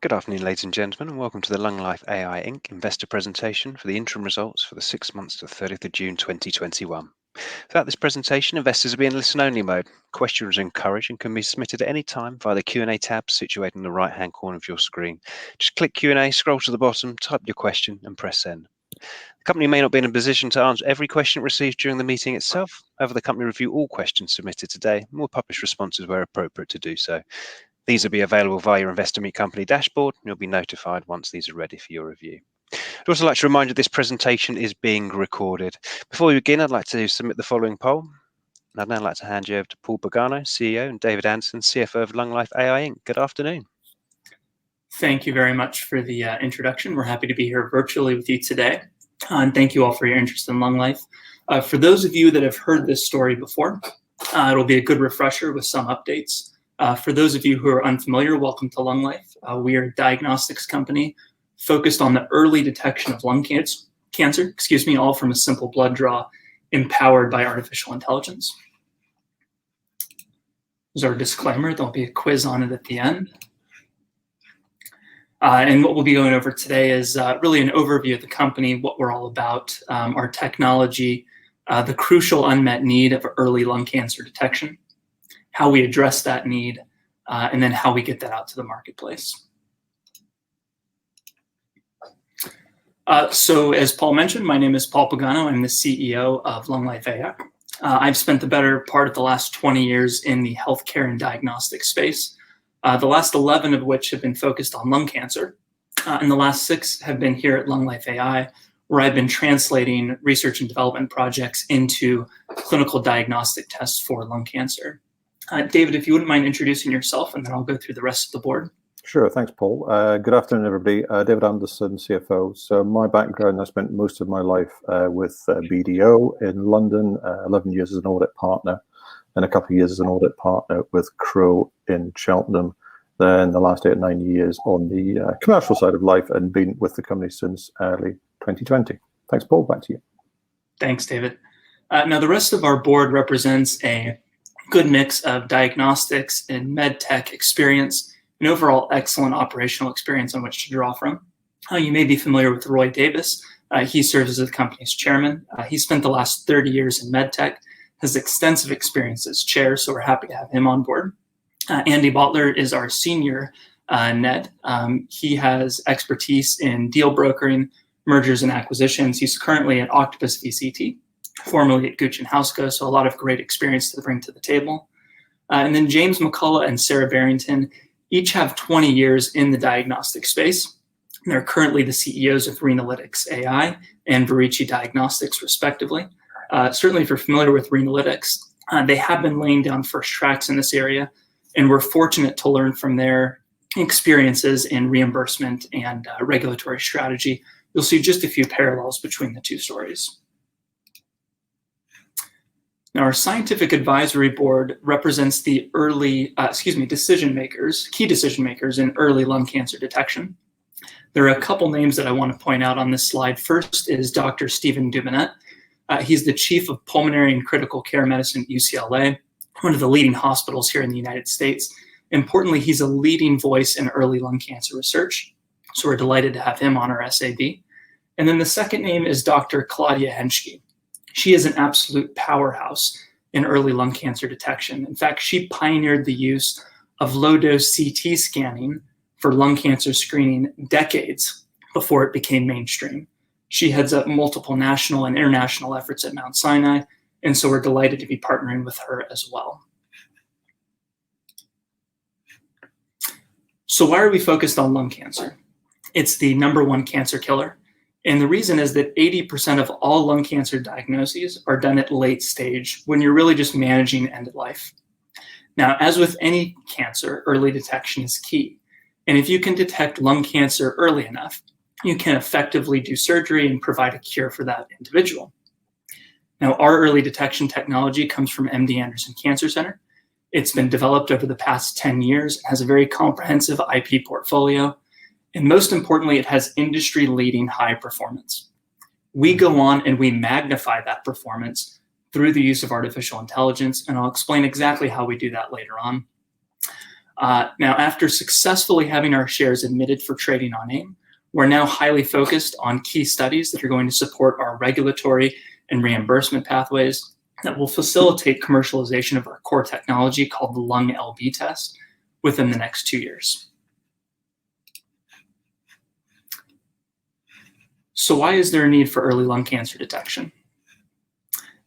Good afternoon, ladies and gentlemen, and welcome to the LungLife AI Inc. investor presentation for the interim results for the 6 months to 30th of June 2021. Throughout this presentation, investors will be in listen-only mode. Questions are encouraged and can be submitted at any time via the Q&A tab situated in the right-hand corner of your screen. Just click Q&A, scroll to the bottom, type your question and press send. The company may not be in a position to answer every question received during the meeting itself. However, the company will review all questions submitted today and will publish responses where appropriate to do so. These will be available via your Investor Meet Company dashboard, and you'll be notified once these are ready for your review. I'd also like to remind you this presentation is being recorded. Before we begin, I'd like to submit the following poll. I'd now like to hand you over to Paul Pagano, CEO, and David Anderson, CFO of LungLife AI Inc. Good afternoon. Thank you very much for the introduction. We're happy to be here virtually with you today. And thank you all for your interest in LungLife. For those of you that have heard this story before, it'll be a good refresher with some updates. For those of you who are unfamiliar, welcome to LungLife. We are a diagnostics company focused on the early detection of lung cancer, all from a simple blood draw empowered by artificial intelligence. There's our disclaimer. There'll be a quiz on it at the end. And what we'll be going over today is really an overview of the company, what we're all about, our technology, the crucial unmet need of early lung cancer detection, how we address that need, and then how we get that out to the marketplace. So as Paul mentioned, my name is Paul Pagano. I'm the CEO of LungLife AI. I've spent the better part of the last 20 years in the healthcare and diagnostic space, the last 11 of which have been focused on lung cancer, and the last 6 have been here at LungLife AI, where I've been translating research and development projects into clinical diagnostic tests for lung cancer. David, if you wouldn't mind introducing yourself, and then I'll go through the rest of the board. Sure, thanks, Paul. Good afternoon, everybody. David Anderson, CFO. So my background, I spent most of my life with BDO in London, 11 years as an audit partner, and a couple of years as an audit partner with Crowe in Cheltenham. Then the last 8 or 9 years on the commercial side of life, and been with the company since early 2020. Thanks, Paul. Back to you. Thanks, David. Now, the rest of our board represents a good mix of diagnostics and med tech experience, and overall excellent operational experience on which to draw from. You may be familiar with Roy Davis. He serves as the company's chairman. He spent the last 30 years in med tech, has extensive experience as chair, so we're happy to have him on board. Andy Butler is our senior NED. He has expertise in deal brokering, mergers and acquisitions. He's currently at Octopus VCT, formerly at Gooch & Housego, so a lot of great experience to bring to the table. And then James McCullough and Sarah Barrington each have 20 years in the diagnostic space. They're currently the CEOs of Reinalytics AI and Verici Diagnostics, respectively. Certainly, if you're familiar with Reinalytics, they have been laying down first tracks in this area, and we're fortunate to learn from their experiences in reimbursement and regulatory strategy. You'll see just a few parallels between the two stories. Now, our scientific advisory board represents the key decision makers in early lung cancer detection. There are a couple names that I want to point out on this slide. First is Dr. Stephen Dubinet. He's the chief of pulmonary and critical care medicine at UCLA, one of the leading hospitals here in the United States. Importantly, he's a leading voice in early lung cancer research, so we're delighted to have him on our SAB. And then the second name is Dr. Claudia Henshke. She is an absolute powerhouse in early lung cancer detection. In fact, she pioneered the use of low-dose CT scanning for lung cancer screening decades before it became mainstream. She heads up multiple national and international efforts at Mount Sinai, and so we're delighted to be partnering with her as well. So why are we focused on lung cancer? It's the #1 cancer killer. And the reason is that 80% of all lung cancer diagnoses are done at late stage, when you're really just managing end of life. Now, as with any cancer, early detection is key. And if you can detect lung cancer early enough, you can effectively do surgery and provide a cure for that individual. Now, our early detection technology comes from MD Anderson Cancer Center. It's been developed over the past 10 years, has a very comprehensive IP portfolio, and most importantly, it has industry-leading high performance. We go on and we magnify that performance through the use of artificial intelligence, and I'll explain exactly how we do that later on. Now, after successfully having our shares admitted for trading on AIM, we're now highly focused on key studies that are going to support our regulatory and reimbursement pathways that will facilitate commercialization of our core technology called the Lung-LB test within the next 2 years. So why is there a need for early lung cancer detection?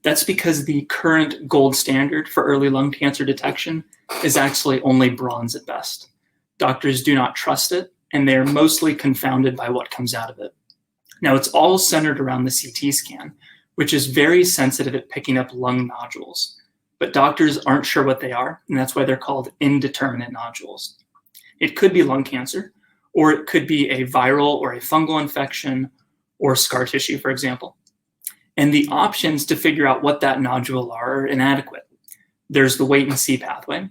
That's because the current gold standard for early lung cancer detection is actually only bronze at best. Doctors do not trust it, and they're mostly confounded by what comes out of it. Now, it's all centered around the CT scan, which is very sensitive at picking up lung nodules, but doctors aren't sure what they are, and that's why they're called indeterminate nodules. It could be lung cancer, or it could be a viral or a fungal infection or scar tissue, for example. And the options to figure out what that nodule are inadequate. There's the wait and see pathway.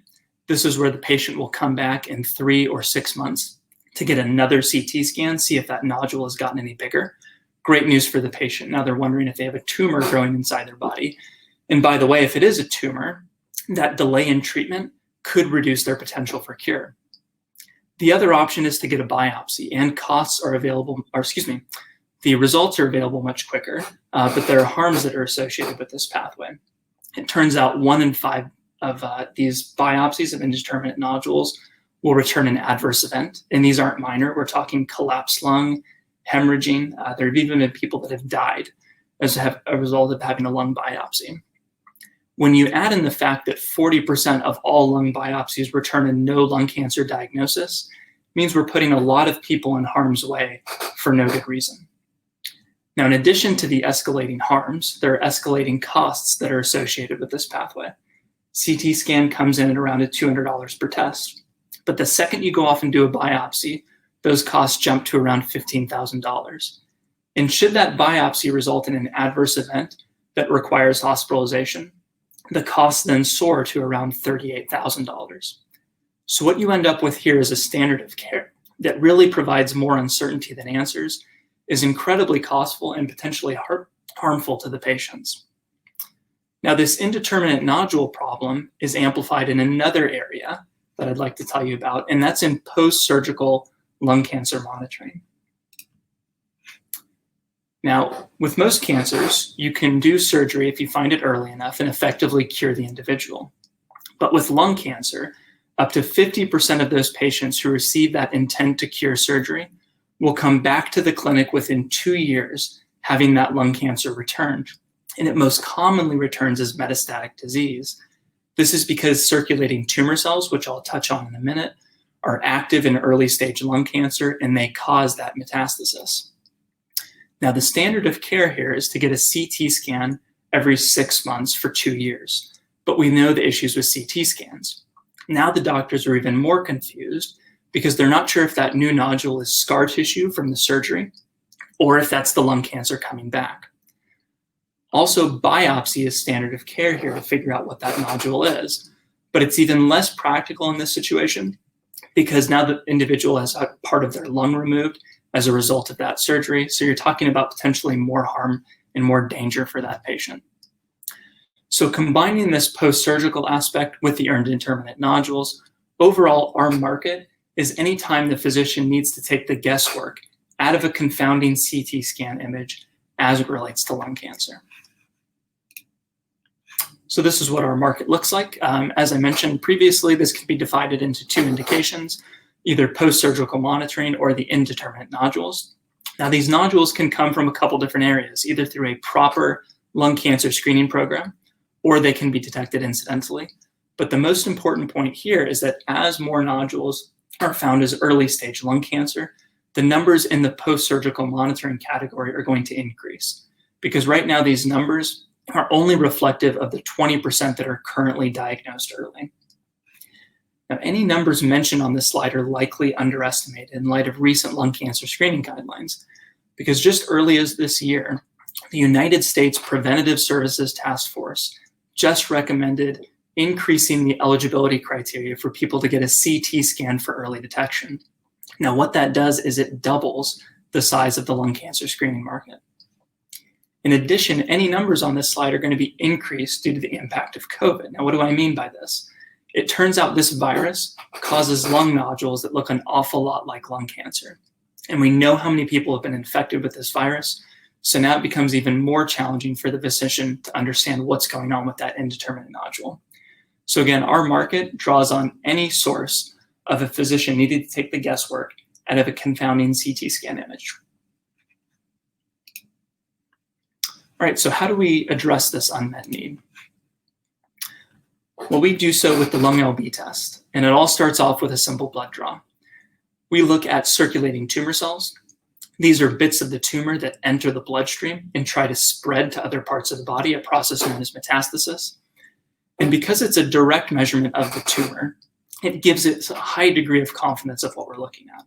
This is where the patient will come back in 3 or 6 months to get another CT scan, see if that nodule has gotten any bigger. Great news for the patient. Now they're wondering if they have a tumor growing inside their body. And by the way, if it is a tumor, that delay in treatment could reduce their potential for cure. The other option is to get a biopsy, and costs are available, the results are available much quicker, but there are harms that are associated with this pathway. It turns out 1 in 5 of these biopsies of indeterminate nodules will return an adverse event, and these aren't minor. We're talking collapsed lung, hemorrhaging. There have even been people that have died as a result of having a lung biopsy. When you add in the fact that 40% of all lung biopsies return a no lung cancer diagnosis, it means we're putting a lot of people in harm's way for no good reason. Now, in addition to the escalating harms, there are escalating costs that are associated with this pathway. CT scan comes in at around $200 per test, but the second you go off and do a biopsy, those costs jump to around $15,000. And should that biopsy result in an adverse event that requires hospitalization, the costs then soar to around $38,000. So what you end up with here is a standard of care that really provides more uncertainty than answers, is incredibly costly and potentially harmful to the patients. Now, this indeterminate nodule problem is amplified in another area that I'd like to tell you about, and that's in post-surgical lung cancer monitoring. Now, with most cancers, you can do surgery if you find it early enough and effectively cure the individual. But with lung cancer, up to 50% of those patients who receive that intent to cure surgery will come back to the clinic within 2 years having that lung cancer returned. And it most commonly returns as metastatic disease. This is because circulating tumor cells, which I'll touch on in a minute, are active in early stage lung cancer, and they cause that metastasis. Now, the standard of care here is to get a CT scan every 6 months for 2 years, but we know the issues with CT scans. Now the doctors are even more confused because they're not sure if that new nodule is scar tissue from the surgery or if that's the lung cancer coming back. Also, biopsy is standard of care here to figure out what that nodule is, but it's even less practical in this situation because now the individual has had part of their lung removed as a result of that surgery. So you're talking about potentially more harm and more danger for that patient. So combining this post-surgical aspect with the indeterminate nodules, overall our market is anytime the physician needs to take the guesswork out of a confounding CT scan image as it relates to lung cancer. So this is what our market looks like. As I mentioned previously, this can be divided into 2 indications, either post-surgical monitoring or the indeterminate nodules. Now, these nodules can come from a couple different areas, either through a proper lung cancer screening program, or they can be detected incidentally. But the most important point here is that as more nodules are found as early stage lung cancer, the numbers in the post-surgical monitoring category are going to increase, because right now these numbers are only reflective of the 20% that are currently diagnosed early. Now, any numbers mentioned on this slide are likely underestimated in light of recent lung cancer screening guidelines, because just early as this year, the United States Preventative Services Task Force just recommended increasing the eligibility criteria for people to get a CT scan for early detection. Now, what that does is it doubles the size of the lung cancer screening market. In addition, any numbers on this slide are going to be increased due to the impact of COVID. Now, what do I mean by this? It turns out this virus causes lung nodules that look an awful lot like lung cancer. And we know how many people have been infected with this virus. So now it becomes even more challenging for the physician to understand what's going on with that indeterminate nodule. So again, our market draws on any source of a physician needing to take the guesswork out of a confounding CT scan image. All right, so how do we address this unmet need? Well, we do so with the LUNG-LB test, and it all starts off with a simple blood draw. We look at circulating tumor cells. These are bits of the tumor that enter the bloodstream and try to spread to other parts of the body, a process known as metastasis. And because it's a direct measurement of the tumor, it gives it a high degree of confidence of what we're looking at.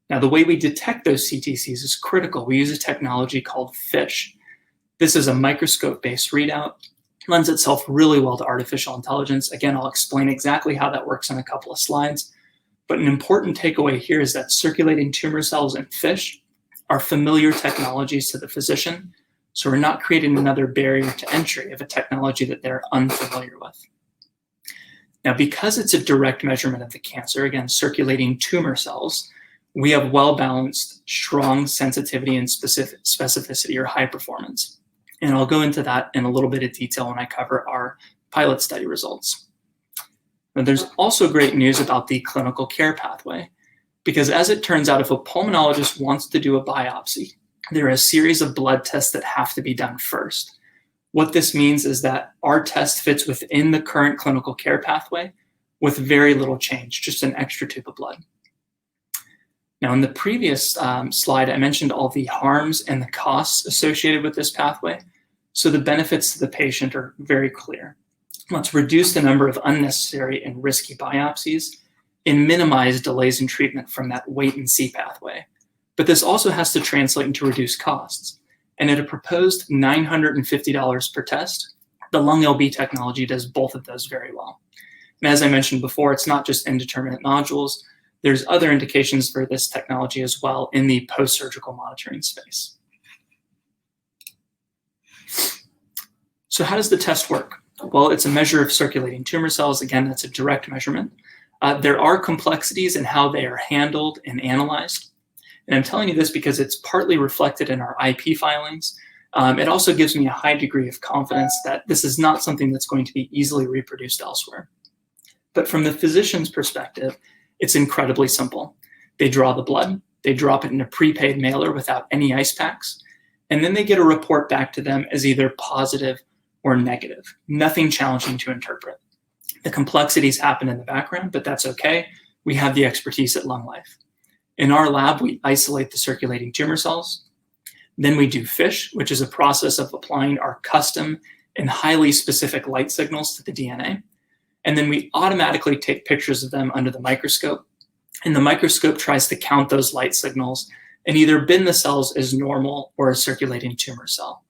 Now, the way we detect those CTCs is critical. We use a technology called FISH. This is a microscope-based readout. Lends itself really well to artificial intelligence. Again, I'll explain exactly how that works in a couple of slides. But an important takeaway here is that circulating tumor cells and FISH are familiar technologies to the physician. So we're not creating another barrier to entry of a technology that they're unfamiliar with. Now, because it's a direct measurement of the cancer, again, circulating tumor cells, we have well-balanced, strong sensitivity and specificity or high performance. And I'll go into that in a little bit of detail when I cover our pilot study results. Now, there's also great news about the clinical care pathway, because as it turns out, if a pulmonologist wants to do a biopsy, there are a series of blood tests that have to be done first. What this means is that our test fits within the current clinical care pathway with very little change, just an extra tube of blood. Now, in the previous slide, I mentioned all the harms and the costs associated with this pathway. So the benefits to the patient are very clear. Let's reduce the number of unnecessary and risky biopsies and minimize delays in treatment from that wait and see pathway. But this also has to translate into reduced costs. And at a proposed $950 per test, the LUNG-LB technology does both of those very well. And as I mentioned before, it's not just indeterminate nodules. There's other indications for this technology as well in the post-surgical monitoring space. So how does the test work? Well, it's a measure of circulating tumor cells. Again, that's a direct measurement. There are complexities in how they are handled and analyzed. And I'm telling you this because it's partly reflected in our IP filings. It also gives me a high degree of confidence that this is not something that's going to be easily reproduced elsewhere. But from the physician's perspective, it's incredibly simple. They draw the blood, they drop it in a prepaid mailer without any ice packs, and then they get a report back to them as either positive or negative. Nothing challenging to interpret. The complexities happen in the background, but that's okay. We have the expertise at LUNGLIFE. In our lab, we isolate the circulating tumor cells. Then we do FISH, which is a process of applying our custom and highly specific light signals to the DNA. And then we automatically take pictures of them under the microscope. And the microscope tries to count those light signals and either bin the cells as normal or a circulating tumor cell.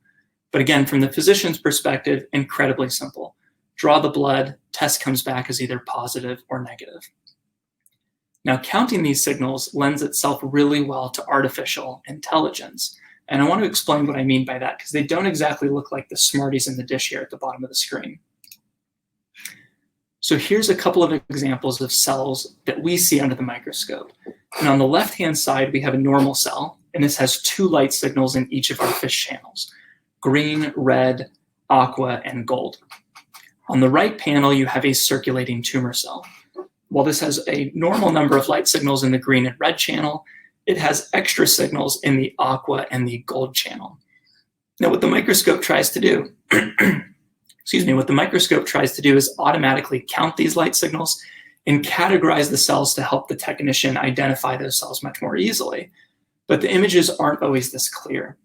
But again, from the physician's perspective, incredibly simple. Draw the blood, test comes back as either positive or negative. Now, counting these signals lends itself really well to artificial intelligence. And I want to explain what I mean by that, because they don't exactly look like the Smarties in the dish here at the bottom of the screen. So here's a couple of examples of cells that we see under the microscope. And on the left-hand side, we have a normal cell, and this has two light signals in each of our FISH channels: green, red, aqua, and gold. On the right panel, you have a circulating tumor cell. While this has a normal number of light signals in the green and red channel, it has extra signals in the aqua and the gold channel. Now, what the microscope tries to do, what the microscope tries to do is automatically count these light signals and categorize the cells to help the technician identify those cells much more easily. But the images aren't always this clear.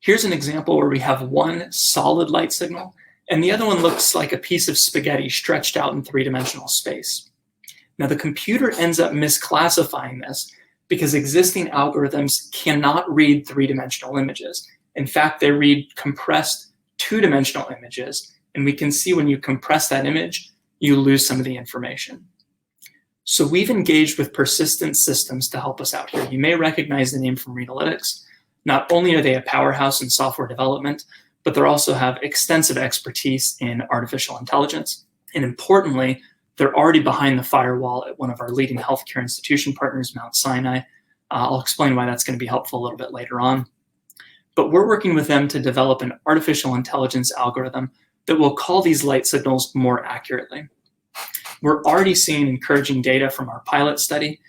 Here's an example where we have one solid light signal, and the other one looks like a piece of spaghetti stretched out in three-dimensional space. Now, the computer ends up misclassifying this because existing algorithms cannot read three-dimensional images. In fact, they read compressed two-dimensional images, and we can see when you compress that image, you lose some of the information. So we've engaged with persistent systems to help us out here. You may recognize the name from Renalytics. Not only are they a powerhouse in software development, but they also have extensive expertise in artificial intelligence. And importantly, they're already behind the firewall at one of our leading healthcare institution partners, Mount Sinai. I'll explain why that's going to be helpful a little bit later on. But we're working with them to develop an artificial intelligence algorithm that will call these light signals more accurately. We're already seeing encouraging data from our pilot study.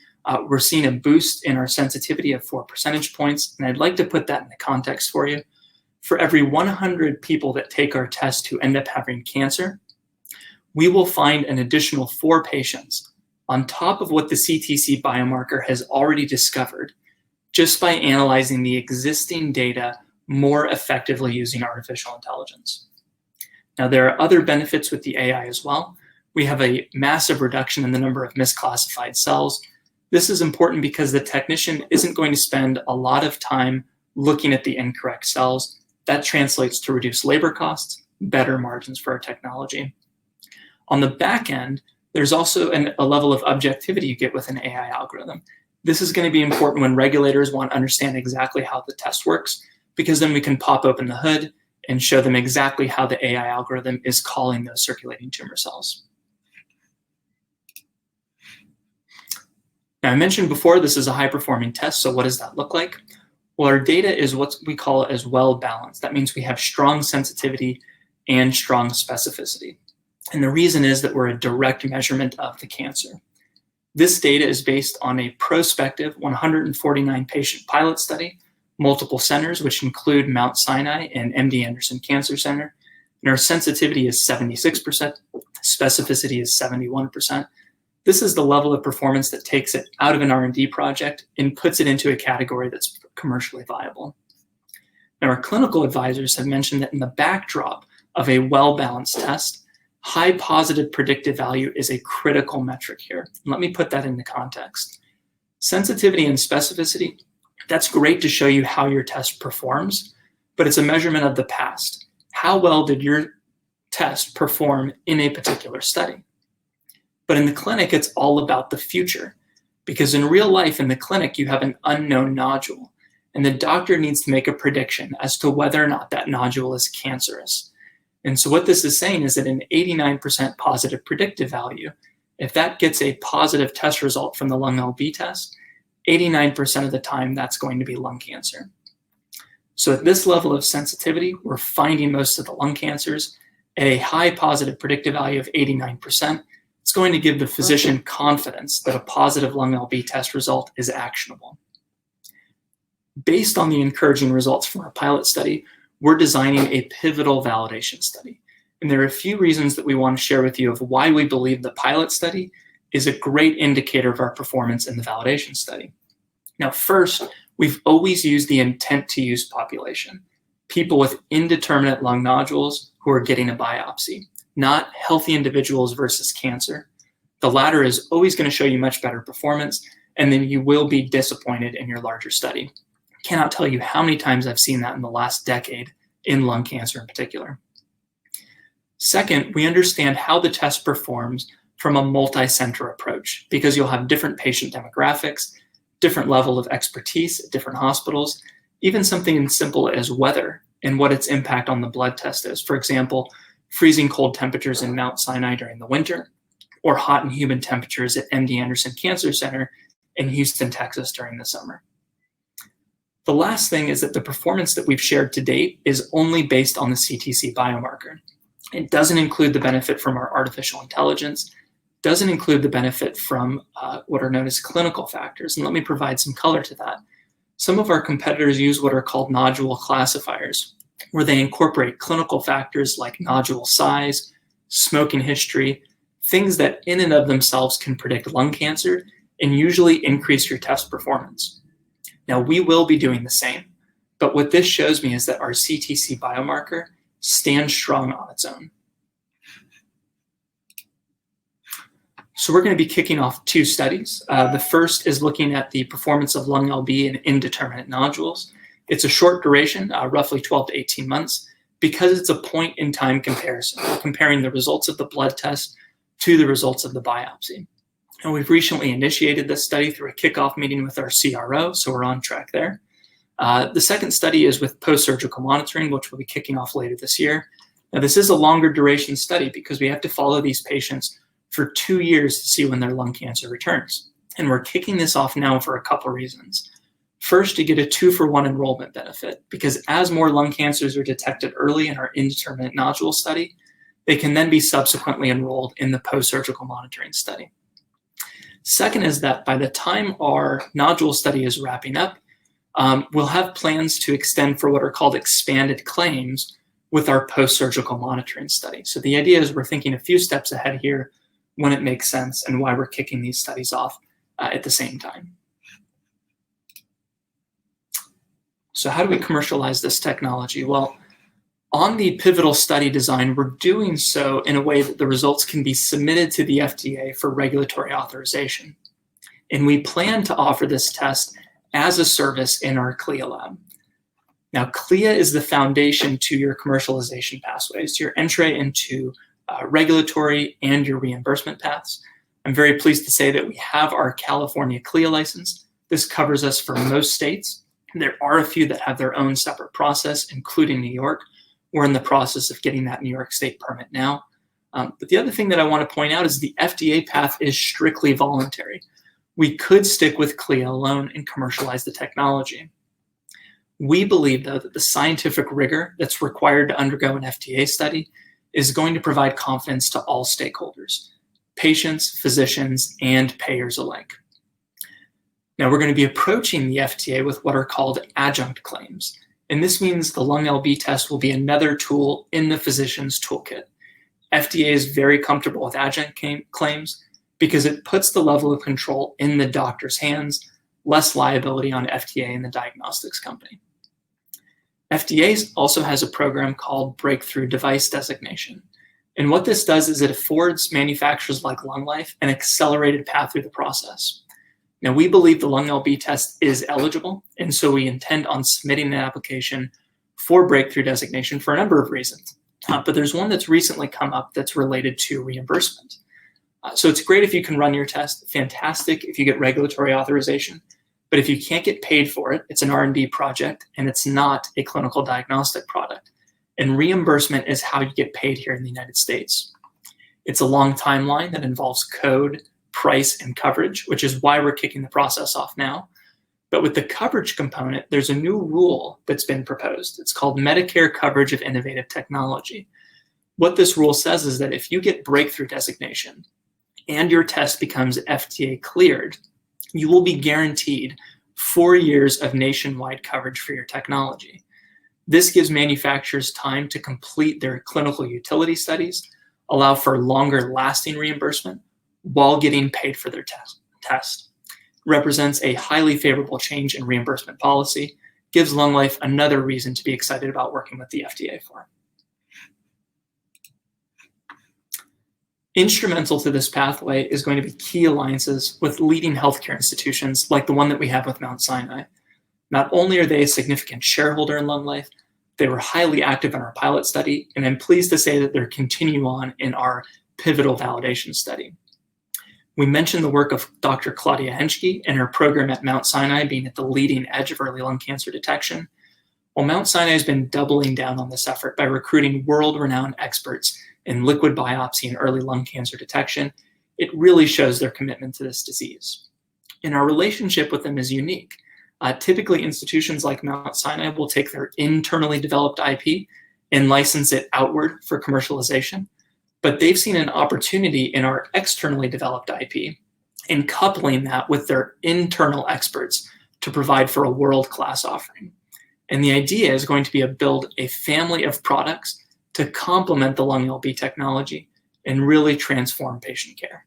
We're seeing a boost in our sensitivity of 4 percentage points, and I'd like to put that in the context for you. For every 100 people that take our test who end up having cancer, we will find an additional 4 patients on top of what the CTC biomarker has already discovered just by analyzing the existing data more effectively using artificial intelligence. Now, there are other benefits with the AI as well. We have a massive reduction in the number of misclassified cells. This is important because the technician isn't going to spend a lot of time looking at the incorrect cells. That translates to reduced labor costs, better margins for our technology. On the back end, there's also a level of objectivity you get with an AI algorithm. This is going to be important when regulators want to understand exactly how the test works, because then we can pop open the hood and show them exactly how the AI algorithm is calling those circulating tumor cells. Now, I mentioned before, this is a high-performing test, so what does that look like? Well, our data is what we call as well-balanced. That means we have strong sensitivity and strong specificity. And the reason is that we're a direct measurement of the cancer. This data is based on a prospective 149-patient pilot study, multiple centers, which include Mount Sinai and MD Anderson Cancer Center. And our sensitivity is 76%, specificity is 71%. This is the level of performance that takes it out of an R&D project and puts it into a category that's commercially viable. Now, our clinical advisors have mentioned that in the backdrop of a well-balanced test, high positive predictive value is a critical metric here. Let me put that into context. Sensitivity and specificity, that's great to show you how your test performs, but it's a measurement of the past. How well did your test perform in a particular study? But in the clinic, it's all about the future, because in real life, in the clinic, you have an unknown nodule, and the doctor needs to make a prediction as to whether or not that nodule is cancerous. And so what this is saying is that an 89% positive predictive value, if that gets a positive test result from the LUNG-LB test, 89% of the time, that's going to be lung cancer. So at this level of sensitivity, we're finding most of the lung cancers at a high positive predictive value of 89%. It's going to give the physician confidence that a positive lung-LB test result is actionable. Based on the encouraging results from our pilot study, we're designing a pivotal validation study. And there are a few reasons that we want to share with you of why we believe the pilot study is a great indicator of our performance in the validation study. Now, first, we've always used the intent to use population, people with indeterminate lung nodules who are getting a biopsy, not healthy individuals versus cancer. The latter is always going to show you much better performance, and then you will be disappointed in your larger study. I cannot tell you how many times I've seen that in the last decade in lung cancer in particular. Second, we understand how the test performs from a multi-center approach, because you'll have different patient demographics, different level of expertise at different hospitals, even something as simple as weather and what its impact on the blood test is. For example, freezing cold temperatures in Mount Sinai during the winter, or hot and humid temperatures at MD Anderson Cancer Center in Houston, Texas during the summer. The last thing is that the performance that we've shared to date is only based on the CTC biomarker. It doesn't include the benefit from our artificial intelligence, doesn't include the benefit from what are known as clinical factors. And let me provide some color to that. Some of our competitors use what are called nodule classifiers, where they incorporate clinical factors like nodule size, smoking history, things that in and of themselves can predict lung cancer and usually increase your test performance. Now, we will be doing the same, but what this shows me is that our CTC biomarker stands strong on its own. So we're going to be kicking off 2 studies. The first is looking at the performance of lung-LB in indeterminate nodules. It's a short duration, roughly 12 to 18 months, because it's a point-in-time comparison. We're comparing the results of the blood test to the results of the biopsy. And we've recently initiated this study through a kickoff meeting with our CRO, so we're on track there. The second study is with post-surgical monitoring, which we'll be kicking off later this year. Now, this is a longer duration study because we have to follow these patients for 2 years to see when their lung cancer returns. And we're kicking this off now for a couple reasons. First, to get a 2-for-1 enrollment benefit, because as more lung cancers are detected early in our indeterminate nodule study, they can then be subsequently enrolled in the post-surgical monitoring study. Second is that by the time our nodule study is wrapping up, we'll have plans to extend for what are called expanded claims with our post-surgical monitoring study. So the idea is we're thinking a few steps ahead here when it makes sense and why we're kicking these studies off at the same time. So how do we commercialize this technology? Well, on the pivotal study design, we're doing so in a way that the results can be submitted to the FDA for regulatory authorization. And we plan to offer this test as a service in our CLIA lab. Now, CLIA is the foundation to your commercialization pathways, your entry into regulatory and your reimbursement paths. I'm very pleased to say that we have our California CLIA license. This covers us for most states. There are a few that have their own separate process, including New York. We're in the process of getting that New York State permit now. But the other thing that I want to point out is the FDA path is strictly voluntary. We could stick with CLIA alone and commercialize the technology. We believe, though, that the scientific rigor that's required to undergo an FDA study is going to provide confidence to all stakeholders, patients, physicians, and payers alike. Now, we're going to be approaching the FDA with what are called adjunct claims. And this means the lung LB test will be another tool in the physician's toolkit. FDA is very comfortable with adjunct claims because it puts the level of control in the doctor's hands, less liability on FDA and the diagnostics company. FDA also has a program called Breakthrough Device Designation. And what this does is it affords manufacturers like LungLife an accelerated path through the process. Now, we believe the lung LB test is eligible, and so we intend on submitting an application for breakthrough designation for a number of reasons. But there's one that's recently come up that's related to reimbursement. So it's great if you can run your test, fantastic if you get regulatory authorization. But if you can't get paid for it, it's an R&D project, and it's not a clinical diagnostic product. And reimbursement is how you get paid here in the United States. It's a long timeline that involves code, price, and coverage, which is why we're kicking the process off now. But with the coverage component, there's a new rule that's been proposed. It's called Medicare Coverage of Innovative Technology. What this rule says is that if you get breakthrough designation and your test becomes FDA cleared, you will be guaranteed 4 years of nationwide coverage for your technology. This gives manufacturers time to complete their clinical utility studies, allow for longer lasting reimbursement, while getting paid for their test. Represents a highly favorable change in reimbursement policy, gives LungLife another reason to be excited about working with the FDA for. Instrumental to this pathway is going to be key alliances with leading healthcare institutions like the one that we have with Mount Sinai. Not only are they a significant shareholder in LungLife, they were highly active in our pilot study, and I'm pleased to say that they're continuing on in our pivotal validation study. We mentioned the work of Dr. Claudia Henshke and her program at Mount Sinai being at the leading edge of early lung cancer detection. Well, Mount Sinai has been doubling down on this effort by recruiting world-renowned experts in liquid biopsy and early lung cancer detection. It really shows their commitment to this disease. And our relationship with them is unique. Typically, institutions like Mount Sinai will take their internally developed IP and license it outward for commercialization. But they've seen an opportunity in our externally developed IP and coupling that with their internal experts to provide for a world-class offering. And the idea is going to be to build a family of products to complement the lung LB technology and really transform patient care.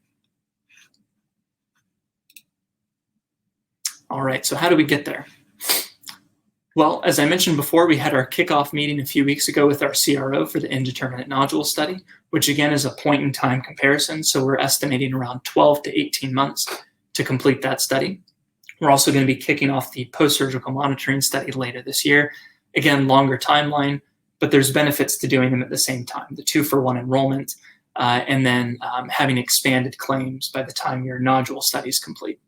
All right, so how do we get there? Well, as I mentioned before, we had our kickoff meeting a few weeks ago with our CRO for the indeterminate nodule study, which again is a point-in-time comparison. So we're estimating around 12 to 18 months to complete that study. We're also going to be kicking off the post-surgical monitoring study later this year. Again, longer timeline, but there's benefits to doing them at the same time, the 2-for-1 enrollment, and then having expanded claims by the time your nodule study is complete.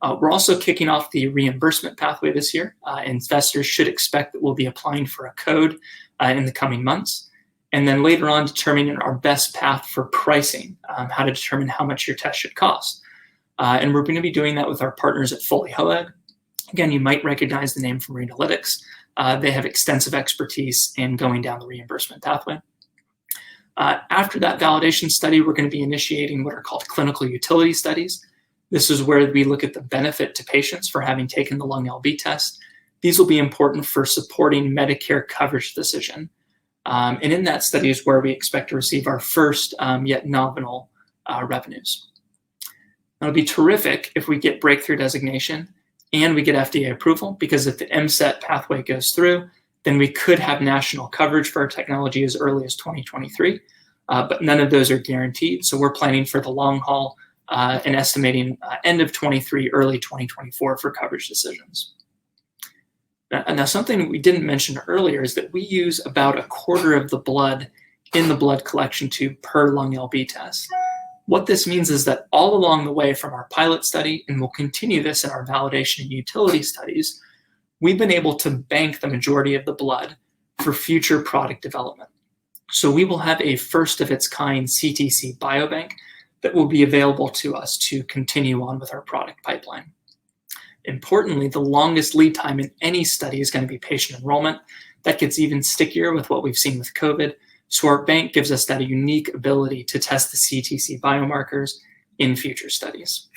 We're also kicking off the reimbursement pathway this year. Investors should expect that we'll be applying for a code in the coming months. and then later on determining our best path for pricing, how to determine how much your test should cost. And we're going to be doing that with our partners at Foley Hoag. Again, you might recognize the name from Reinalytics. They have extensive expertise in going down the reimbursement pathway. After that validation study, we're going to be initiating what are called clinical utility studies. This is where we look at the benefit to patients for having taken the lung LB test. These will be important for supporting Medicare coverage decision. And in that study is where we expect to receive our first yet nominal revenues. It'll be terrific if we get breakthrough designation and we get FDA approval, because if the MCET pathway goes through, then we could have national coverage for our technology as early as 2023, but none of those are guaranteed. So we're planning for the long haul and estimating end of 23, early 2024 for coverage decisions. Now, something we didn't mention earlier is that we use about a quarter of the blood in the blood collection tube per lung LB test. What this means is that all along the way from our pilot study, and we'll continue this in our validation and utility studies, we've been able to bank the majority of the blood for future product development. So we will have a first of its kind CTC biobank that will be available to us to continue on with our product pipeline. Importantly, the longest lead time in any study is going to be patient enrollment. That gets even stickier with what we've seen with COVID. So our bank gives us that unique ability to test the CTC biomarkers in future studies.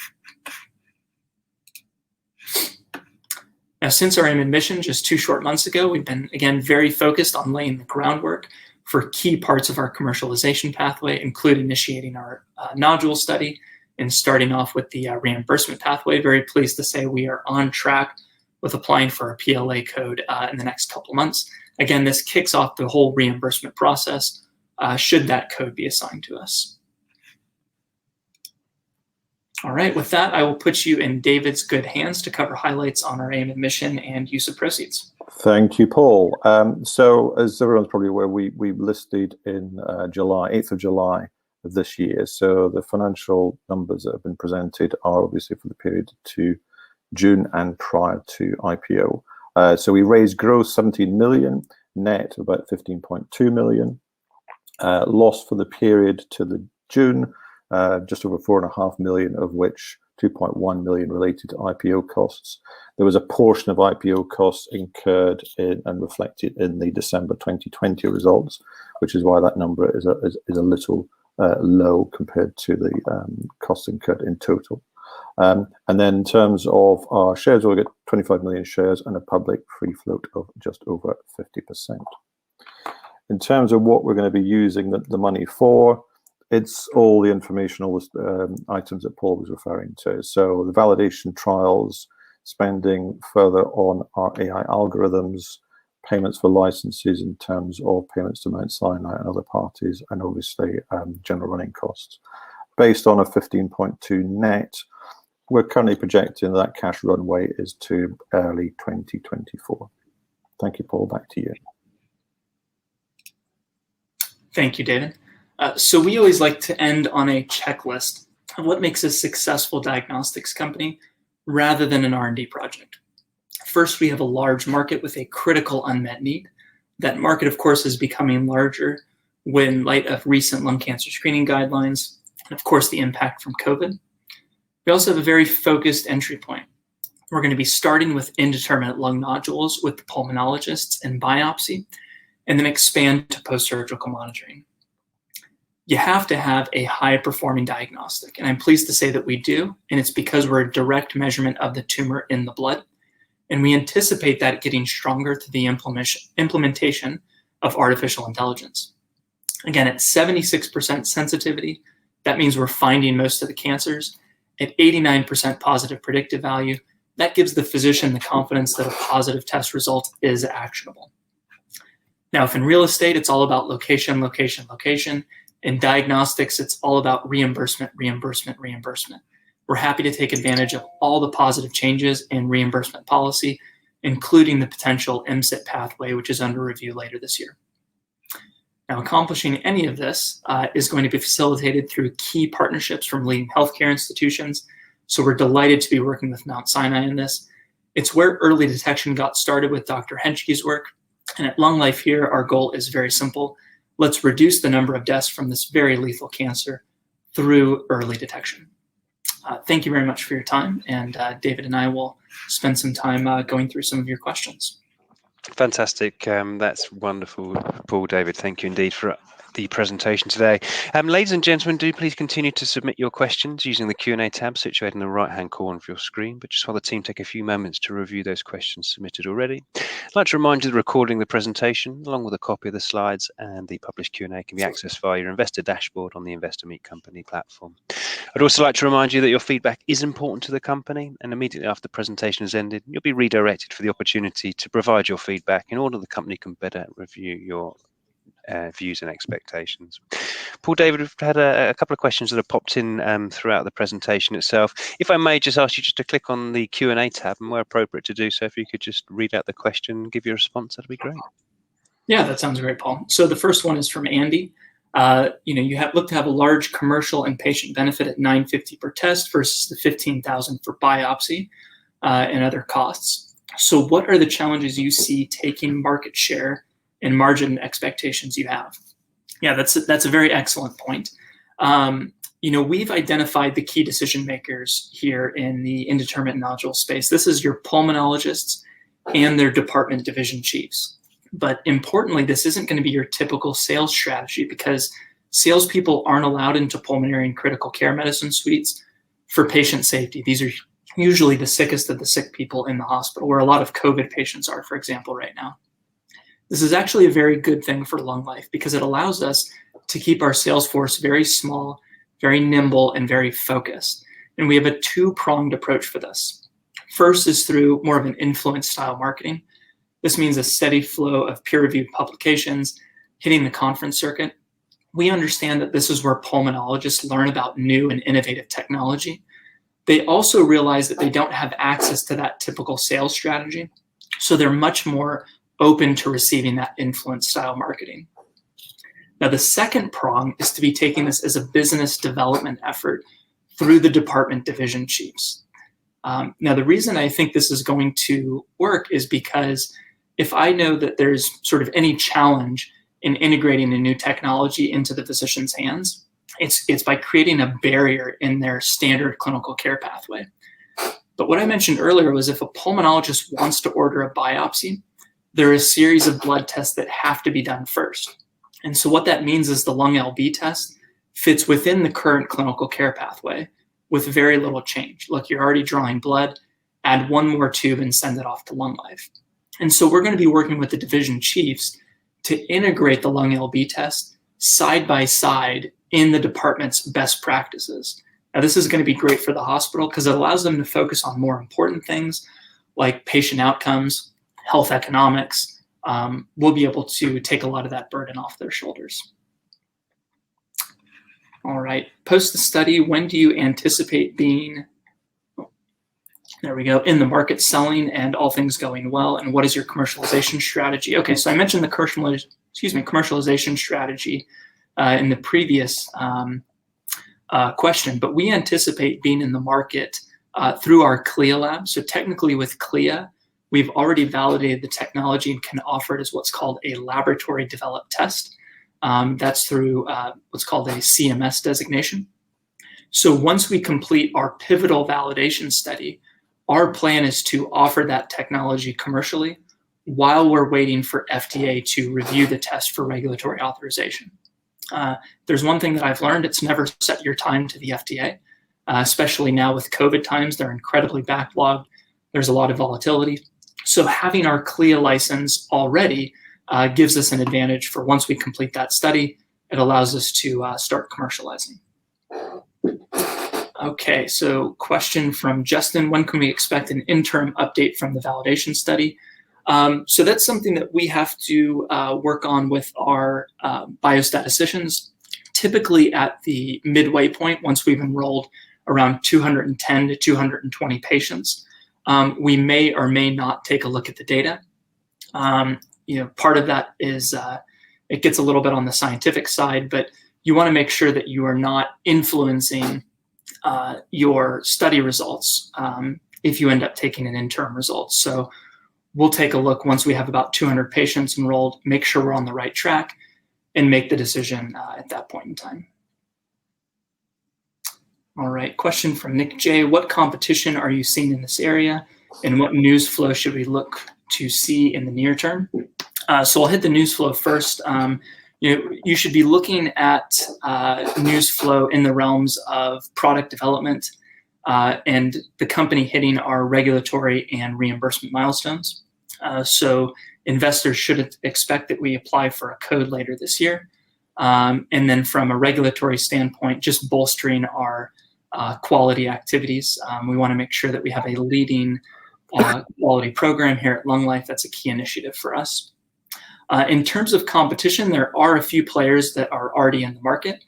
Now, since our aim and mission just 2 short months ago, we've been, again, very focused on laying the groundwork for key parts of our commercialization pathway, including initiating our nodule study and starting off with the reimbursement pathway. Very pleased to say we are on track with applying for our PLA code in the next couple months. Again, this kicks off the whole reimbursement process should that code be assigned to us. All right, with that, I will put you in David's good hands to cover highlights on our aim and mission and use of proceeds. Thank you, Paul. So as everyone's probably aware, we listed in July, 8th of July of this year. So the financial numbers that have been presented are obviously for the period to June and prior to IPO. So we raised gross 17 million, net about 15.2 million. Loss for the period to the June, just over 4.5 million, of which 2.1 million related to IPO costs. There was a portion of IPO costs incurred and reflected in the December 2020 results, which is why that number is a little low compared to the costs incurred in total. And then in terms of our shares, we'll get 25 million shares and a public free float of just over 50%. In terms of what we're going to be using the money for, it's all the informational items that Paul was referring to. So the validation trials, spending further on our AI algorithms, payments for licenses in terms of payments to Mount Sinai and other parties, and obviously general running costs. Based on a 15.2 net, we're currently projecting that cash runway is to early 2024. Thank you, Paul. Back to you. Thank you, David. So we always like to end on a checklist of what makes a successful diagnostics company rather than an R&D project. First, we have a large market with a critical unmet need. That market, of course, is becoming larger in light of recent lung cancer screening guidelines, and of course, the impact from COVID. We also have a very focused entry point. We're going to be starting with indeterminate lung nodules with the pulmonologists and biopsy, and then expand to post-surgical monitoring. You have to have a high-performing diagnostic, and I'm pleased to say that we do, and it's because we're a direct measurement of the tumor in the blood, and we anticipate that getting stronger through the implementation of artificial intelligence. Again, at 76% sensitivity, that means we're finding most of the cancers. At 89% positive predictive value, that gives the physician the confidence that a positive test result is actionable. Now, if in real estate, it's all about location, location, location. In diagnostics, it's all about reimbursement, reimbursement, reimbursement. We're happy to take advantage of all the positive changes in reimbursement policy, including the potential MCET pathway, which is under review later this year. Now, accomplishing any of this is going to be facilitated through key partnerships from leading healthcare institutions. So we're delighted to be working with Mount Sinai in this. It's where early detection got started with Dr. Henshke's work. And at LungLife here, our goal is very simple. let's reduce the number of deaths from this very lethal cancer through early detection. Thank you very much for your time, and David and I will spend some time going through some of your questions. Fantastic. That's wonderful, Paul, David. Thank you indeed for the presentation today. Ladies and gentlemen, do please continue to submit your questions using the Q&A tab situated in the right-hand corner of your screen. But just while the team take a few moments to review those questions submitted already, I'd like to remind you that recording the presentation, along with a copy of the slides and the published Q&A, can be accessed via your investor dashboard on the Investor Meet Company platform. I'd also like to remind you that your feedback is important to the company, and immediately after the presentation has ended, you'll be redirected for the opportunity to provide your feedback in order the company can better review your views and expectations. Paul, David, we've had a couple of questions that have popped in throughout the presentation itself. If I may just ask you just to click on the Q&A tab, and where appropriate to do so, if you could just read out the question and give your response, that'd be great. Yeah, that sounds great, Paul. So the first one is from Andy. You look to have a large commercial and patient benefit at $950 per test versus the $15,000 for biopsy and other costs. So what are the challenges you see taking market share and margin expectations you have? Yeah, that's a very excellent point. We've identified the key decision makers here in the indeterminate nodule space. This is your pulmonologists and their department division chiefs. But importantly, this isn't going to be your typical sales strategy, because salespeople aren't allowed into pulmonary and critical care medicine suites for patient safety. These are usually the sickest of the sick people in the hospital, where a lot of COVID patients are, for example, right now. This is actually a very good thing for LungLife, because it allows us to keep our sales force very small, very nimble, and very focused. And we have a two-pronged approach for this. First is through more of an influence style marketing. This means a steady flow of peer-reviewed publications, hitting the conference circuit. We understand that this is where pulmonologists learn about new and innovative technology. They also realize that they don't have access to that typical sales strategy, so they're much more open to receiving that influence style marketing. Now, the second prong is to be taking this as a business development effort through the department division chiefs. Now, the reason I think this is going to work is because if I know that there's sort of any challenge in integrating a new technology into the physician's hands, it's by creating a barrier in their standard clinical care pathway. But what I mentioned earlier was, if a pulmonologist wants to order a biopsy, there are a series of blood tests that have to be done first. And so what that means is the lung LB test fits within the current clinical care pathway with very little change. Look, you're already drawing blood, add one more tube and send it off to LungLife. And so we're going to be working with the division chiefs to integrate the lung LB test side by side in the department's best practices. Now, this is going to be great for the hospital because it allows them to focus on more important things like patient outcomes, health economics. We'll be able to take a lot of that burden off their shoulders. All right, post the study, when do you anticipate being, there we go, in the market selling and all things going well, and what is your commercialization strategy? Okay, so I mentioned the commercialization strategy in the previous question, but we anticipate being in the market through our CLIA lab. So technically with CLIA, we've already validated the technology and can offer it as what's called a laboratory developed test. That's through what's called a CMS designation. So once we complete our pivotal validation study, our plan is to offer that technology commercially while we're waiting for FDA to review the test for regulatory authorization. There's one thing that I've learned: it's never set your time to the FDA, especially now with COVID times. They're incredibly backlogged. There's a lot of volatility. So having our CLIA license already gives us an advantage for once we complete that study. It allows us to start commercializing. Okay, so question from Justin: when can we expect an interim update from the validation study? So that's something that we have to work on with our biostatisticians. Typically at the midway point, once we've enrolled around 210 to 220 patients, we may or may not take a look at the data. Part of that is it gets a little bit on the scientific side, but you want to make sure that you are not influencing your study results if you end up taking an interim result. So we'll take a look once we have about 200 patients enrolled, make sure we're on the right track, and make the decision at that point in time. All right, question from Nick J. What competition are you seeing in this area, and what news flow should we look to see in the near term? So I'll hit the news flow first. You should be looking at news flow in the realms of product development and the company hitting our regulatory and reimbursement milestones. So investors should expect that we apply for a code later this year. And then from a regulatory standpoint, just bolstering our quality activities. We want to make sure that we have a leading quality program here at LungLife. That's a key initiative for us. In terms of competition, there are a few players that are already in the market.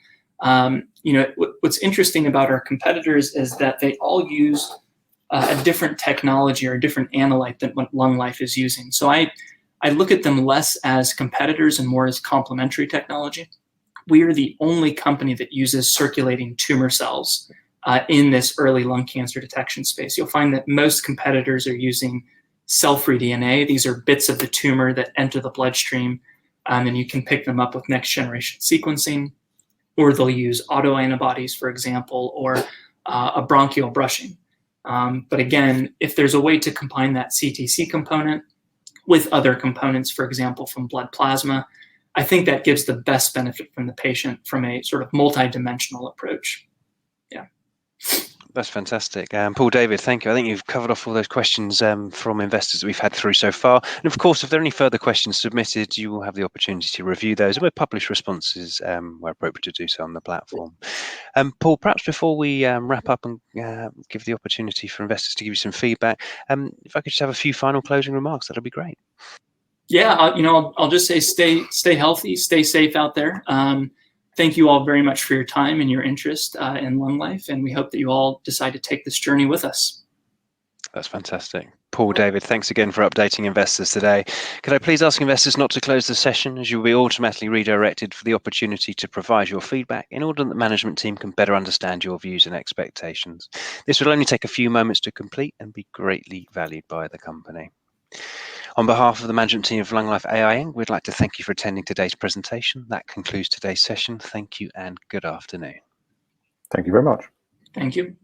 What's interesting about our competitors is that they all use a different technology or a different analyte than what LungLife is using. So I look at them less as competitors and more as complementary technology. We are the only company that uses circulating tumor cells in this early lung cancer detection space. You'll find that most competitors are using cell-free DNA. These are bits of the tumor that enter the bloodstream, and you can pick them up with next-generation sequencing, or they'll use autoantibodies, for example, or a bronchial brushing. But again, if there's a way to combine that CTC component with other components, for example, from blood plasma, I think that gives the best benefit from the patient from a sort of multi-dimensional approach. Yeah. That's fantastic. Paul, David, thank you. I think you've covered off all those questions from investors that we've had through so far. And of course, if there are any further questions submitted, you will have the opportunity to review those, and we'll publish responses where appropriate to do so on the platform. Paul, perhaps before we wrap up and give the opportunity for investors to give you some feedback, if I could just have a few final closing remarks, that'd be great. Yeah, I'll just say stay healthy, stay safe out there. Thank you all very much for your time and your interest in LungLife, and we hope that you all decide to take this journey with us. That's fantastic. Paul, David, thanks again for updating investors today. Could I please ask investors not to close the session, as you'll be automatically redirected for the opportunity to provide your feedback in order that the management team can better understand your views and expectations. This will only take a few moments to complete and be greatly valued by the company. On behalf of the management team of LungLife AI Inc., we'd like to thank you for attending today's presentation. That concludes today's session. Thank you and good afternoon. Thank you very much. Thank you.